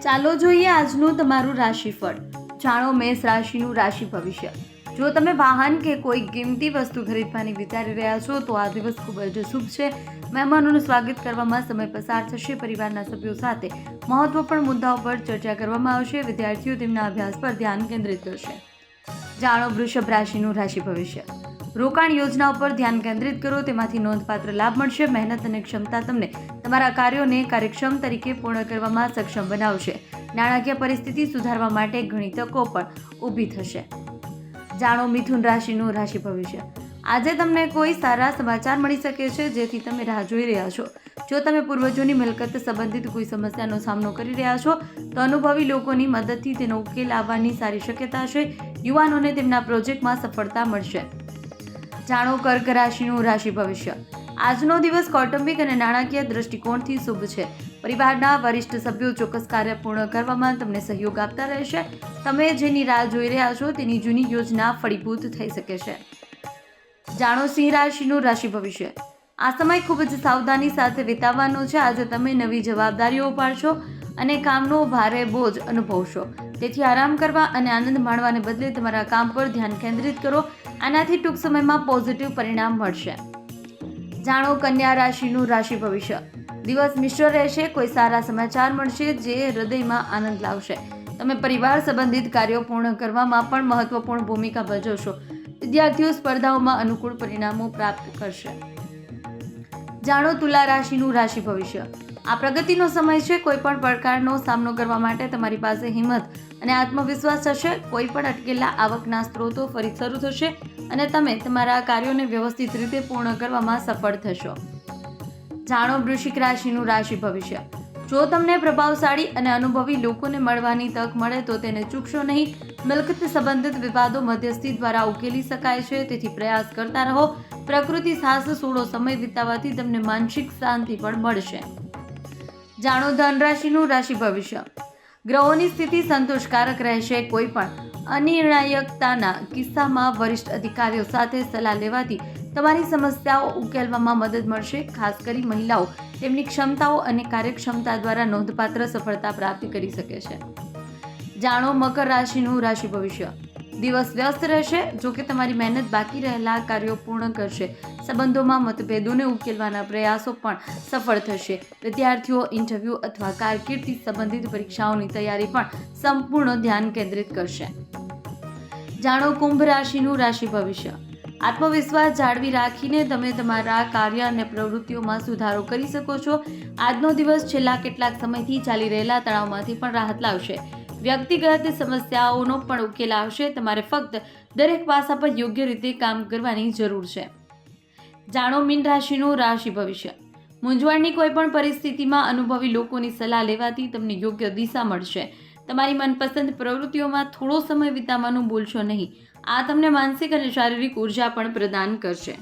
ચાલો જોઈએ આજનું તમારું રાશિફળ. જાણો મેષ રાશિનું રાશિ ભવિષ્ય. જો તમે વાહન કે કોઈ કિંમતી વસ્તુ ખરીદવાની વિચારી રહ્યા છો તો આ દિવસ ખૂબ જ શુભ છે. મહેમાનોનું સ્વાગત કરવામાં સમય પસાર થશે. પરિવારના સભ્યો સાથે મહત્વપૂર્ણ મુદ્દાઓ પર ચર્ચા કરવામાં આવશે. વિદ્યાર્થીઓ તેમના અભ્યાસ પર ધ્યાન કેન્દ્રિત કરશે. જાણો વૃષભ રાશિનું રાશિ ભવિષ્ય. રોકાણ યોજનાઓ પર ધ્યાન કેન્દ્રિત કરો, તેમાંથી નોંધપાત્ર લાભ મળશે. મહેનત અને ક્ષમતા તમને તમારા કાર્યોને કાર્યક્ષમ તરીકે પૂર્ણ કરવામાં સક્ષમ બનાવશે. નાણાકીય પરિસ્થિતિ સુધારવા માટે ઘણી તકો પણ ઊભી થશે. જાણો મિથુન રાશિનું રાશિ ભવિષ્ય. આજે તમને કોઈ સારા સમાચાર મળી શકે છે જેથી તમે રાહ જોઈ રહ્યા છો. જો તમે પૂર્વજોની મિલકત સંબંધિત કોઈ સમસ્યાનો સામનો કરી રહ્યા છો તો અનુભવી લોકોની મદદથી તેનો ઉકેલ આવવાની સારી શક્યતા છે. યુવાનોને તેમના પ્રોજેક્ટમાં સફળતા મળશે. જાણો કર્ક રાશિનું રાશિ ભવિષ્ય. આજનો દિવસ કૌટુંબિક અને નાણાકીય દૃષ્ટિકોણથી શુભ છે. પરિવારના વરિષ્ઠ સભ્યો ચોક્કસ કાર્ય પૂર્ણ કરવામાં તમને સહયોગ આપતા રહેશે. તમે જેની રાહ જોઈ રહ્યા છો તેની જૂની યોજના ફળીભૂત થઈ શકે છે. જાણો સિંહ રાશિનું રાશિ ભવિષ્ય. આ સમય ખૂબ જ સાવધાની સાથે વિતાવવાનો છે. આજે તમે નવી જવાબદારીઓ ઉપાડશો અને કામનો ભારે બોજ અનુભવશો. તેથી આરામ કરવા અને આનંદ માણવાને બદલે તમારા કામ પર ધ્યાન કેન્દ્રિત કરો. આનાથી ટૂંક સમયમાં પોઝિટિવ પરિણામ મળશે. જાણો કન્યા રાશિનું રાશિ ભવિષ્ય. દિવસ મિશ્ર રહેશે. કોઈ સારા સમાચાર મળશે જે હૃદયમાં આનંદ લાવશે. તમે પરિવાર સંબંધિત કાર્યો પૂર્ણ કરવામાં પણ મહત્વપૂર્ણ ભૂમિકા ભજવશો. વિદ્યાર્થીઓ સ્પર્ધાઓમાં અનુકૂળ પરિણામો પ્રાપ્ત કરશે. જાણો તુલા રાશિનું રાશિ ભવિષ્ય. આ પ્રગતિનો સમય છે. કોઈ પણ પડકારનો સામનો કરવા માટે તમારી પાસે હિંમત અને આત્મવિશ્વાસ હશે. કોઈ પણ અટકેલા આવકના સ્ત્રોતો ફરી શરૂ થશે અને તમે તમારા કાર્યોને વ્યવસ્થિત રીતે પૂર્ણ કરવામાં સફળ થશો. જાણો વૃશ્ચિક રાશિનું રાશિ ભવિષ્ય. જો તમને પ્રભાવશાળી અને અનુભવી લોકોને મળવાની તક મળે તો તેને ચૂકશો નહીં. મિલકત સંબંધિત વિવાદો મધ્યસ્થી દ્વારા ઉકેલી શકાય છે, તેથી પ્રયાસ કરતા રહો. પ્રકૃતિ સાથે થોડો સમય વિતાવવાથી તમને માનસિક શાંતિ પણ મળશે. જાણો ધન રાશિનું રાશિ ભવિષ્ય. ગ્રહોની સ્થિતિ સંતોષકારક રહેશે. કોઈ પણ અનિર્ણાયકતાના કિસ્સામાં વરિષ્ઠ અધિકારીઓ સાથે સલાહ લેવાથી તમારી સમસ્યાઓ ઉકેલવામાં મદદ મળશે. ખાસ કરી મહિલાઓ તેમની ક્ષમતાઓ અને કાર્યક્ષમતા દ્વારા નોંધપાત્ર સફળતા પ્રાપ્ત કરી શકે છે. જાણો મકર રાશિનું રાશિ ભવિષ્ય. દિવસ વ્યસ્ત રહેશે. જો કે તમારી મહેનત બાકી રહેલા કાર્યો પૂર્ણ કરશે. સંબંધોમાં મતભેદોને ઉકેલવાના પ્રયાસો પણ સફળ થશે. વિદ્યાર્થીઓ ઇન્ટરવ્યૂ અથવા કારકિર્દી સંબંધિત પરીક્ષાઓની તૈયારી પણ સંપૂર્ણ ધ્યાન કેન્દ્રિત કરશે. જાણો કુંભ રાશિનું રાશિ ભવિષ્ય. આત્મવિશ્વાસ જાળવી રાખીને તમે તમારા કાર્ય અને પ્રવૃત્તિઓમાં સુધારો કરી શકો છો. આજનો દિવસ છેલ્લા કેટલાક સમયથી ચાલી રહેલા તણાવમાંથી પણ રાહત લાવશે. વ્યક્તિગત સમસ્યાઓનો પણ ઉકેલ આવશે. તમારે ફક્ત દરેક પાસા પર યોગ્ય રીતે કામ કરવાની જરૂર છે. જાણો મીન રાશિનું રાશિ ભવિષ્ય. મૂંઝવણની કોઈ પણ પરિસ્થિતિમાં અનુભવી લોકોની સલાહ લેવાથી તમને યોગ્ય દિશા મળશે. તમારી મનપસંદ પ્રવૃત્તિઓમાં થોડો સમય વિતાવવાનું ભૂલશો નહીં. આ તમને માનસિક અને શારીરિક ઉર્જા પણ પ્રદાન કરશે.